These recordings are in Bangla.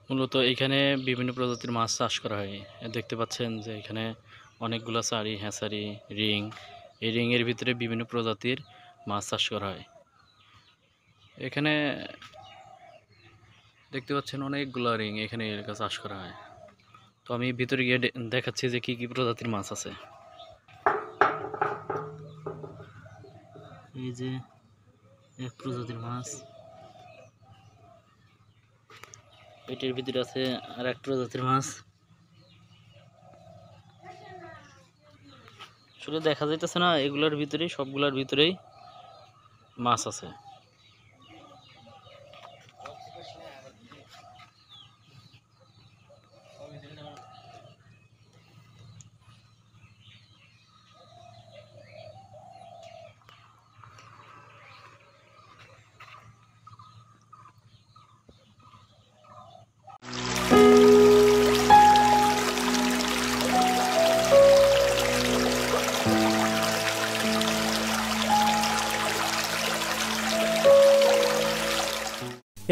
মূলত এখানে বিভিন্ন প্রজাতির মাছ চাষ করা হয়। দেখতে পাচ্ছেন যে এখানে অনেকগুলা চারি, হ্যাচারি, রিং। এই রিংয়ের ভিতরে বিভিন্ন প্রজাতির মাছ চাষ করা হয়। এখানে দেখতে পাচ্ছেন অনেকগুলা রিং এখানে চাষ করা হয়। তো আমি ভিতরে গিয়ে দেখাচ্ছি যে কি কি প্রজাতির মাছ আছে। এই যে এক প্রজাতির মাছ, এটির ভিতরে আছে আর এক প্রজাতির মাছ। আসলে দেখা যাইতেছে না, এগুলোর ভিতরেই সবগুলোর ভিতরেই মাছ আছে।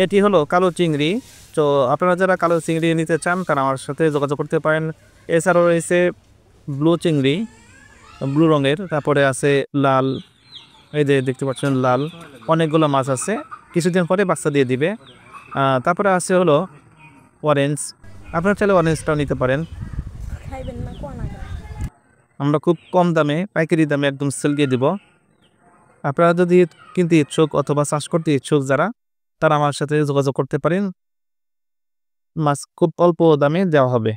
এটি হলো কালো চিংড়ি। তো আপনারা যারা কালো চিংড়ি নিতে চান তারা আমার সাথে যোগাযোগ করতে পারেন। এছাড়াও রয়েছে ব্লু চিংড়ি, ব্লু রঙের, তারপরে আছে লাল, এই যে দেখতে পাচ্ছেন লাল, অনেকগুলো মাছ আছে, কিছুদিন পরে বাচ্চা দিয়ে দিবে। তারপরে আছে হলো অরেঞ্জ, আপনারা চাইলে অরেঞ্জটাও নিতে পারেন। আমরা খুব কম দামে, পাইকারি দামে একদম সেল দিয়ে দিব। আপনারা যদি কিনতে ইচ্ছুক অথবা চাষ করতে ইচ্ছুক যারা, তারা আমার সাথে যোগাযোগ করতে পারেন। মাছ খুব অল্প দামে দেওয়া হবে।